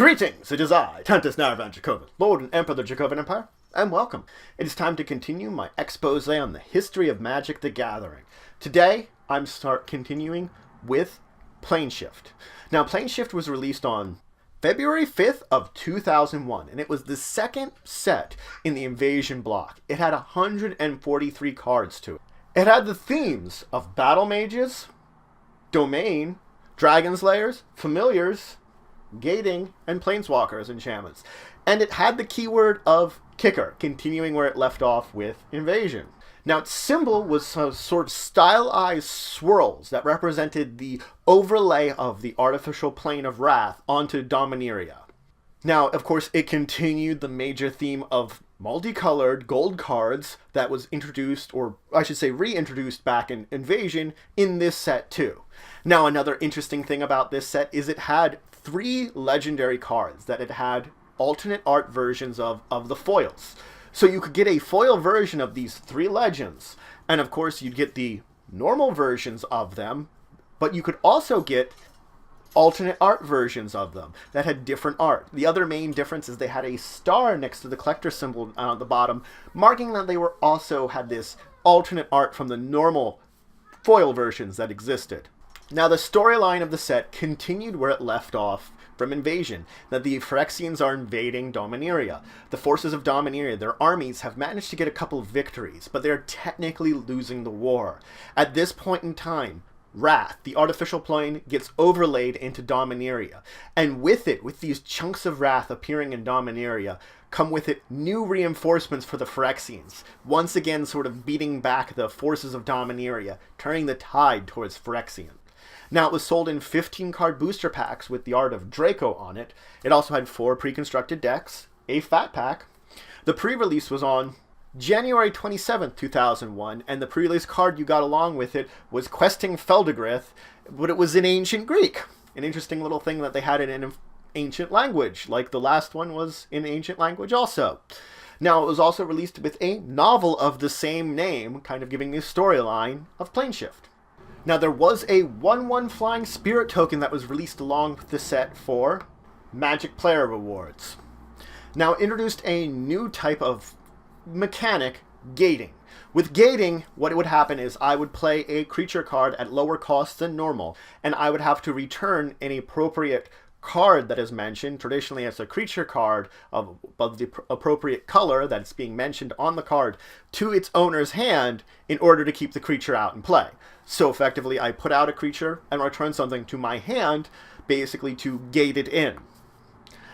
Greetings, it is I, Tentus Naravan Dracovin, Lord and Emperor of the Dracovin Empire, and welcome. It is time to continue my expose on the history of Magic the Gathering. Today, I'm continuing with Planeshift. Now, Planeshift was released on February 5th of 2001, and it was the second set in the Invasion block. It had 143 cards to it. It had the themes of Battle Mages, Domain, Dragon Slayers, Familiars, Gating, and Planeswalkers enchantments. And it had the keyword of Kicker, continuing where it left off with Invasion. Now, its symbol was some sort of stylized swirls that represented the overlay of the artificial plane of Wrath onto Dominaria. Now, of course, it continued the major theme of multicolored gold cards that was introduced, or I should say reintroduced back in Invasion in this set too. Now, another interesting thing about this set is it had 3 legendary cards that it had alternate art versions of the foils. So you could get a foil version of these 3 legends, and of course you'd get the normal versions of them, but you could also get alternate art versions of them that had different art. The other main difference is they had a star next to the collector symbol at the bottom, marking that they were also had this alternate art from the normal foil versions that existed. Now, the storyline of the set continued where it left off from Invasion, that the Phyrexians are invading Dominaria. The forces of Dominaria, their armies, have managed to get a couple of victories, but they're technically losing the war. At this point in time, Wrath, the artificial plane, gets overlaid into Dominaria, and with it, with these chunks of Wrath appearing in Dominaria, come with it new reinforcements for the Phyrexians, once again sort of beating back the forces of Dominaria, turning the tide towards Phyrexian. Now, it was sold in 15-card booster packs with the art of Draco on it. It also had 4 pre-constructed decks, a fat pack. The pre-release was on January 27th, 2001, and the pre-release card you got along with it was Questing Feldegrith, but it was in Ancient Greek. An interesting little thing that they had it in ancient language, like the last one was in ancient language also. Now, it was also released with a novel of the same name, kind of giving the storyline of Planeshift. Now, there was a 1/1 Flying Spirit token that was released along with the set for Magic Player Rewards. Now, it introduced a new type of mechanic, gating. With gating, what would happen is I would play a creature card at lower cost than normal, and I would have to return an appropriate card that is mentioned, traditionally as a creature card of the appropriate color that's being mentioned on the card, to its owner's hand in order to keep the creature out in play. So effectively, I put out a creature and return something to my hand, basically to gate it in.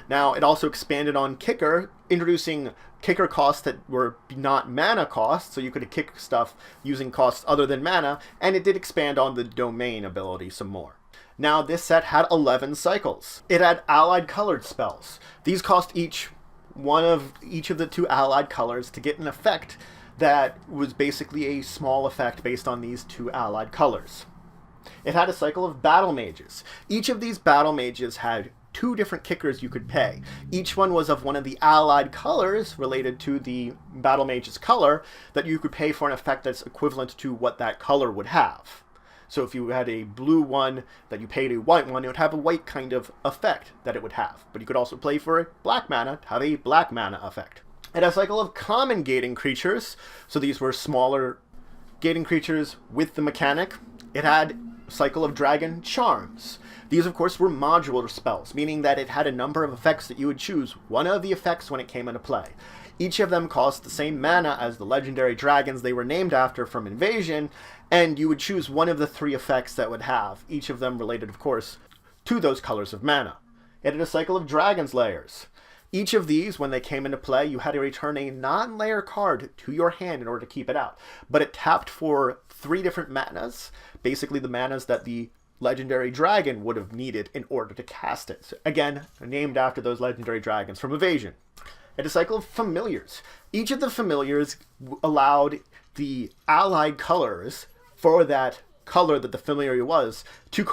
Now, it also expanded on Kicker, introducing kicker costs that were not mana costs, so you could kick stuff using costs other than mana, and it did expand on the domain ability some more. Now, this set had 11 cycles. It had allied colored spells. These cost each of the 2 allied colors to get an effect that was basically a small effect based on these 2 allied colors. It had a cycle of battle mages. Each of these battle mages had 2 different kickers you could pay. Each one was of one of the allied colors related to the battle mage's color that you could pay for an effect that's equivalent to what that color would have. So if you had a blue one that you paid a white one, it would have a white kind of effect that it would have. But you could also play for a black mana to have a black mana effect. It had a cycle of common gating creatures. So these were smaller gating creatures with the mechanic. It had a cycle of dragon charms. These, of course, were modular spells, meaning that it had a number of effects that you would choose one of the effects when it came into play. Each of them cost the same mana as the legendary dragons they were named after from Invasion, and you would choose one of the 3 effects that would have, each of them related, of course, to those colors of mana. It had a cycle of Dragon Slayers. Each of these, when they came into play, you had to return a non-layer card to your hand in order to keep it out. But it tapped for 3 different manas, basically the manas that the legendary dragon would have needed in order to cast it. So again, named after those legendary dragons from Invasion. It had a cycle of familiars. Each of the familiars allowed the allied colors for that color that the familiar was to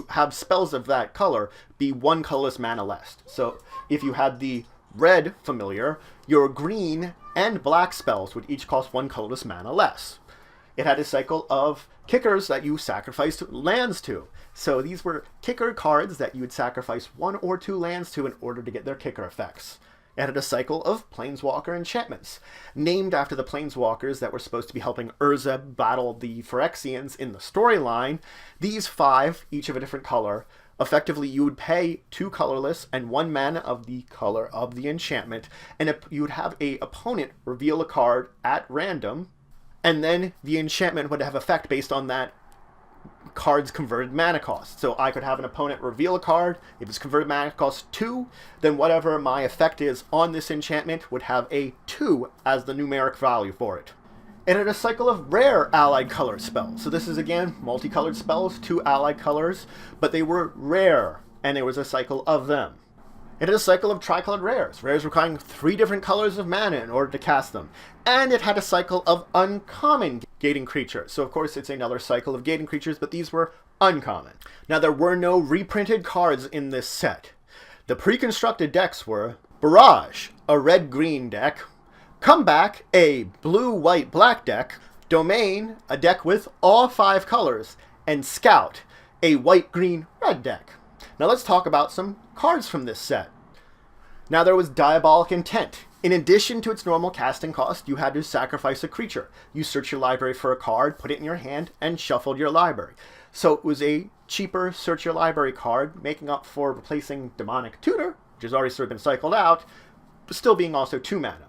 have spells of that color be 1 colorless mana less. So if you had the red familiar, your green and black spells would each cost 1 colorless mana less. It had a cycle of kickers that you sacrificed lands to. So these were kicker cards that you would sacrifice 1 or 2 lands to in order to get their kicker effects. It had a cycle of Planeswalker enchantments, named after the Planeswalkers that were supposed to be helping Urza battle the Phyrexians in the storyline. These 5, each of a different color, effectively you would pay 2 colorless and 1 mana of the color of the enchantment, and you would have an opponent reveal a card at random, and then the enchantment would have effect based on that card's converted mana cost. So I could have an opponent reveal a card. If it's converted mana cost 2, then whatever my effect is on this enchantment would have a 2 as the numeric value for it. It had a cycle of rare allied color spells. So this is again multicolored spells, 2 allied colors, but they were rare, and there was a cycle of them. It had a cycle of tricolored rares, rares requiring 3 different colors of mana in order to cast them. And it had a cycle of uncommon gating creatures. So of course it's another cycle of gating creatures, but these were uncommon. Now there were no reprinted cards in this set. The pre-constructed decks were Barrage, a red-green deck, Comeback, a blue-white-black deck, Domain, a deck with all 5 colors, and Scout, a white-green-red deck. Now let's talk about some cards from this set. Now there was Diabolic Intent. In addition to its normal casting cost, you had to sacrifice a creature. You search your library for a card, put it in your hand, and shuffled your library. So it was a cheaper search your library card, making up for replacing Demonic Tutor, which has already sort of been cycled out, but still being also 2 mana.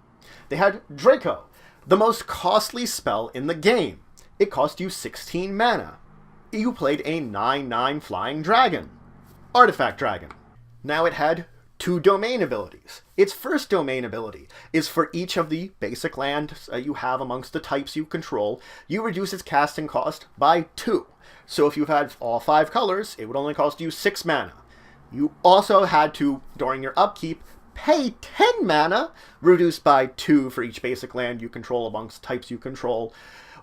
They had Draco, the most costly spell in the game. It cost you 16 mana. You played a 9/9 flying dragon. Artifact Dragon. Now it had 2 domain abilities. Its first domain ability is for each of the basic lands you have amongst the types you control, you reduce its casting cost by 2. So if you had all 5 colors, it would only cost you 6 mana. You also had to, during your upkeep, pay 10 mana, reduced by 2 for each basic land you control amongst types you control,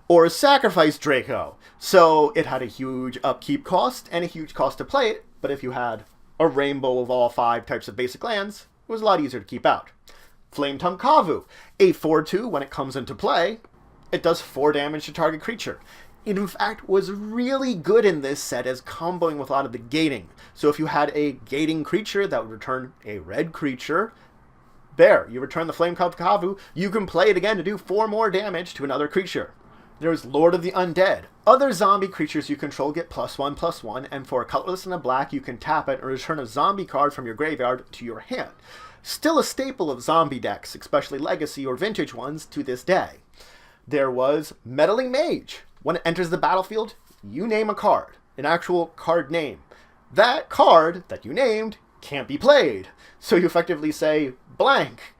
or sacrifice Draco. So it had a huge upkeep cost and a huge cost to play it, but if you had a rainbow of all 5 types of basic lands, it was a lot easier to keep out. Flametongue Kavu, a 4/2 when it comes into play, it does 4 damage to target creature. It in fact was really good in this set as comboing with a lot of the gating. So if you had a gating creature that would return a red creature, there, you return the Flametongue Kavu, you can play it again to do 4 more damage to another creature. There's Lord of the Undead. Other zombie creatures you control get +1/+1, and for a colorless and a black, you can tap it and return a zombie card from your graveyard to your hand. Still a staple of zombie decks, especially legacy or vintage ones, to this day. There was Meddling Mage. When it enters the battlefield, you name a card, an actual card name. That card that you named can't be played. So you effectively say blank,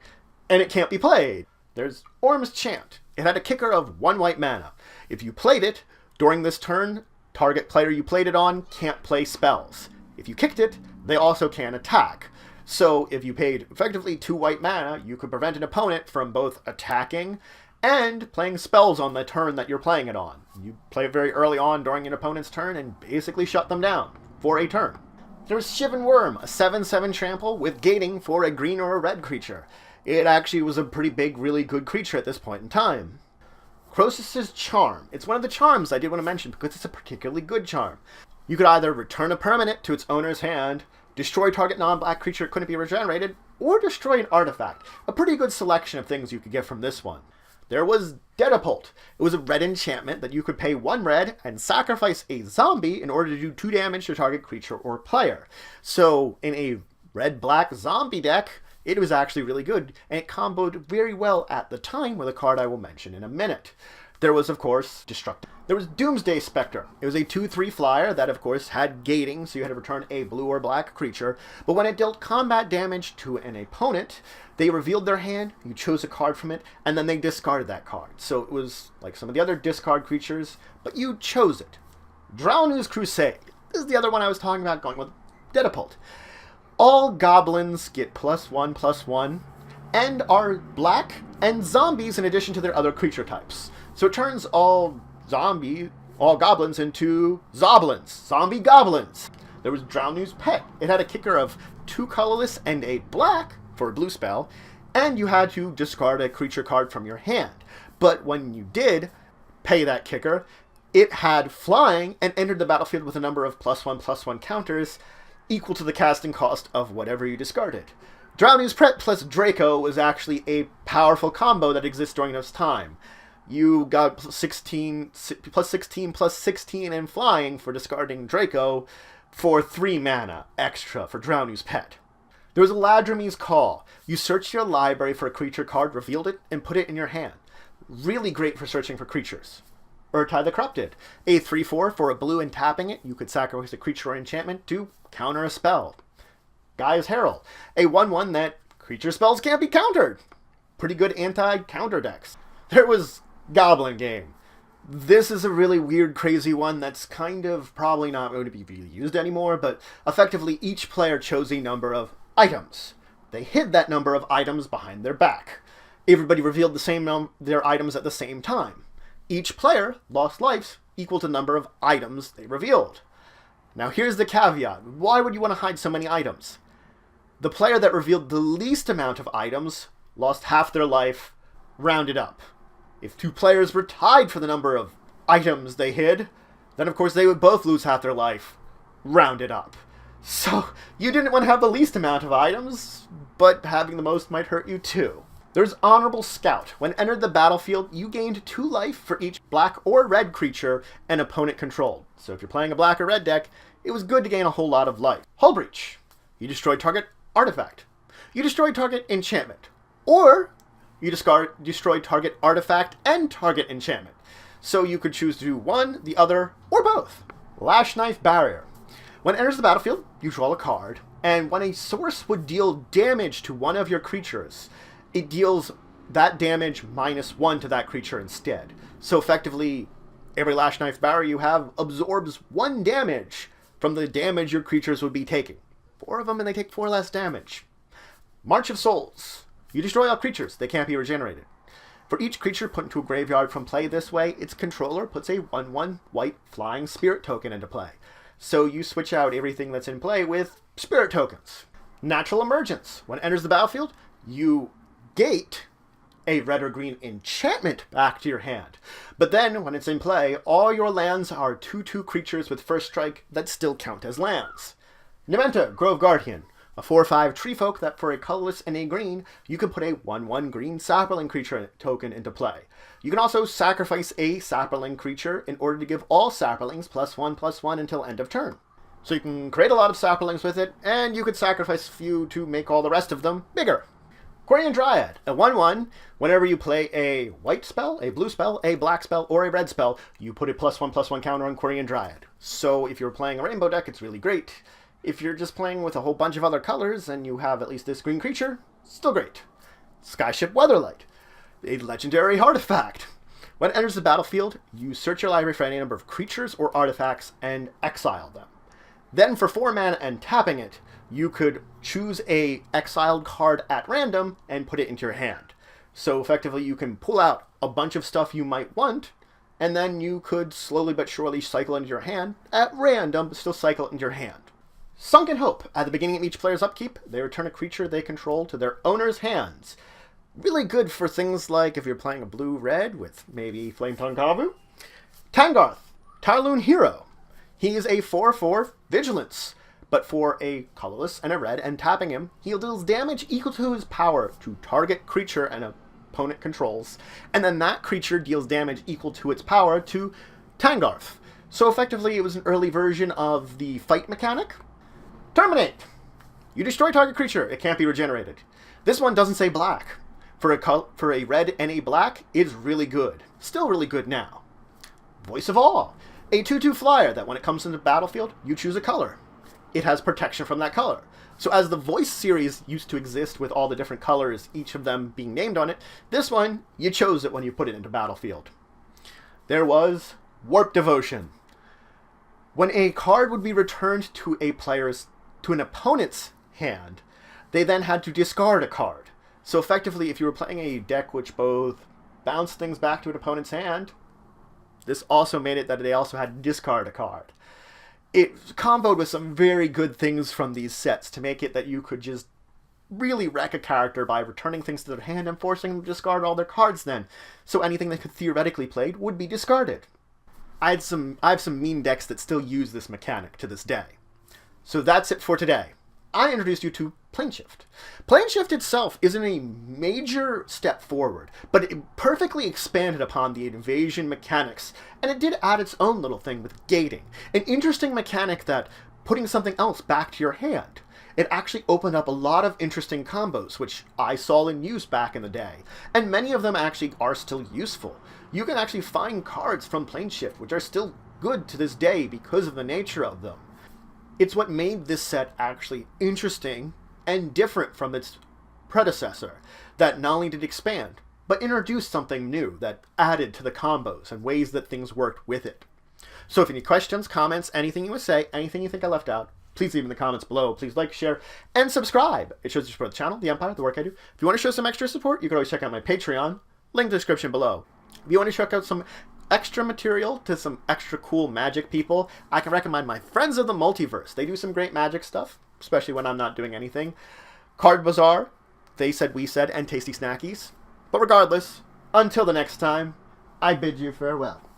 and it can't be played. There's Orm's Chant. It had a kicker of 1 white mana. If you played it, during this turn, target player you played it on can't play spells. If you kicked it, they also can't attack. So if you paid effectively 2 white mana, you could prevent an opponent from both attacking and playing spells on the turn that you're playing it on. You play it very early on during an opponent's turn and basically shut them down for a turn. There's Shivan Worm, a 7/7 trample with gating for a green or a red creature. It actually was a pretty big, really good creature at this point in time. Croesus's Charm. It's one of the charms I did want to mention because it's a particularly good charm. You could either return a permanent to its owner's hand, destroy target non-black creature that couldn't be regenerated, or destroy an artifact. A pretty good selection of things you could get from this one. There was Dedapult. It was a red enchantment that you could pay 1 red and sacrifice a zombie in order to do 2 damage to target creature or player. So in a red-black zombie deck, it was actually really good, and it comboed very well at the time with a card I will mention in a minute. There was, of course, Destructive. There was Doomsday Spectre. It was a 2/3 flyer that, of course, had gating, so you had to return a blue or black creature. But when it dealt combat damage to an opponent, they revealed their hand, you chose a card from it, and then they discarded that card. So it was like some of the other discard creatures, but you chose it. Drownu's Crusade. This is the other one I was talking about, going with Dedapult. All goblins get +1/+1 and are black and zombies in addition to their other creature types. So it turns all goblins into zoblins, zombie goblins. There was Drownu's Pet. It had a kicker of 2 colorless and a black for a blue spell, and you had to discard a creature card from your hand. But when you did, pay that kicker. It had flying and entered the battlefield with a number of +1/+1 counters equal to the casting cost of whatever you discarded. Drowning's Pret plus Draco was actually a powerful combo that exists during this time. You got +16/+16 in flying for discarding Draco for 3 mana extra for Drowning's Pet. There was a Ladrome's Call. You searched your library for a creature card, revealed it, and put it in your hand. Really great for searching for creatures. Urtai the Corrupted. A 3/4 for a blue and tapping it. You could sacrifice a creature or enchantment to counter a spell. Gaia's Herald. A 1/1 that creature spells can't be countered. Pretty good anti-counter decks. There was Goblin Game. This is a really weird, crazy one that's kind of probably not going to be really used anymore, but effectively each player chose a number of items. They hid that number of items behind their back. Everybody revealed their items at the same time. Each player lost lives equal to the number of items they revealed. Now here's the caveat. Why would you want to hide so many items? The player that revealed the least amount of items lost half their life, rounded up. If 2 players were tied for the number of items they hid, then of course they would both lose half their life, rounded up. So you didn't want to have the least amount of items, but having the most might hurt you too. There's Honorable Scout. When entered the battlefield, you gained 2 life for each black or red creature an opponent controlled. So if you're playing a black or red deck, it was good to gain a whole lot of life. Hull Breach. You destroy target artifact. You destroy target enchantment. Or you destroy target artifact and target enchantment. So you could choose to do one, the other, or both. Lash Knife Barrier. When it enters the battlefield, you draw a card, and when a source would deal damage to one of your creatures, it deals that damage -1 to that creature instead. So effectively, every Lash Knife Barrier you have absorbs 1 damage from the damage your creatures would be taking. 4 of them, and they take 4 less damage. March of Souls. You destroy all creatures. They can't be regenerated. For each creature put into a graveyard from play this way, its controller puts a 1/1 white flying spirit token into play. So you switch out everything that's in play with spirit tokens. Natural Emergence. When it enters the battlefield, you gate a red or green enchantment back to your hand. But then, when it's in play, all your lands are 2/2 creatures with first strike that still count as lands. Nementa, Grove Guardian. A 4/5 tree folk that for a colorless and a green, you can put a 1/1 green sapling creature token into play. You can also sacrifice a sapling creature in order to give all saplings +1/+1 until end of turn. So you can create a lot of saplings with it, and you could sacrifice a few to make all the rest of them bigger. Quirion Dryad, a 1/1. Whenever you play a white spell, a blue spell, a black spell, or a red spell, you put a +1/+1 counter on Quirion Dryad. So if you're playing a rainbow deck, it's really great. If you're just playing with a whole bunch of other colors and you have at least this green creature, still great. Skyship Weatherlight, a legendary artifact. When it enters the battlefield, you search your library for any number of creatures or artifacts and exile them. Then for 4 mana and tapping it, you could choose a exiled card at random and put it into your hand. So effectively you can pull out a bunch of stuff you might want, and then you could slowly but surely cycle into your hand at random, but still cycle it into your hand. Sunken Hope. At the beginning of each player's upkeep, they return a creature they control to their owner's hands. Really good for things like if you're playing a blue-red with maybe Flametongue Kavu. Tangarth, Tarloon Hero. He is a 4/4 Vigilance, but for a colorless and a red, and tapping him, he deals damage equal to his power to target creature an opponent controls, and then that creature deals damage equal to its power to Tangarth. So effectively, it was an early version of the fight mechanic. Terminate. You destroy target creature. It can't be regenerated. This one doesn't say black. For a red and a black, it's really good. Still really good now. Voice of All. A 2/2 flyer that when it comes into the battlefield, you choose a color. It has protection from that color. So as the Voice series used to exist with all the different colors, each of them being named on it, this one, you chose it when you put it into battlefield. There was Warp Devotion. When a card would be returned to an opponent's hand, they then had to discard a card. So effectively, if you were playing a deck which both bounced things back to an opponent's hand, this also made it that they also had to discard a card. It comboed with some very good things from these sets to make it that you could just really wreck a character by returning things to their hand and forcing them to discard all their cards then. So anything they could theoretically play would be discarded. I have some mean decks that still use this mechanic to this day. So that's it for today. I introduced you to Planeshift. Planeshift itself isn't a major step forward, but it perfectly expanded upon the invasion mechanics, and it did add its own little thing with gating. An interesting mechanic that putting something else back to your hand. It actually opened up a lot of interesting combos, which I saw in use back in the day, and many of them actually are still useful. You can actually find cards from Planeshift which are still good to this day because of the nature of them. It's what made this set actually interesting and different from its predecessor, that not only did it expand, but introduced something new that added to the combos and ways that things worked with it. So if any questions, comments, anything you would say, anything you think I left out, please leave in the comments below. Please like, share, and subscribe. It shows you support the channel, the Empire, the work I do. If you want to show some extra support, you can always check out my Patreon. Link in the description below. If you want to check out some extra material to some extra cool magic people, I can recommend my Friends of the Multiverse. They do some great magic stuff, especially when I'm not doing anything. Card Bazaar, They Said, We Said, and Tasty Snackies. But regardless, until the next time, I bid you farewell.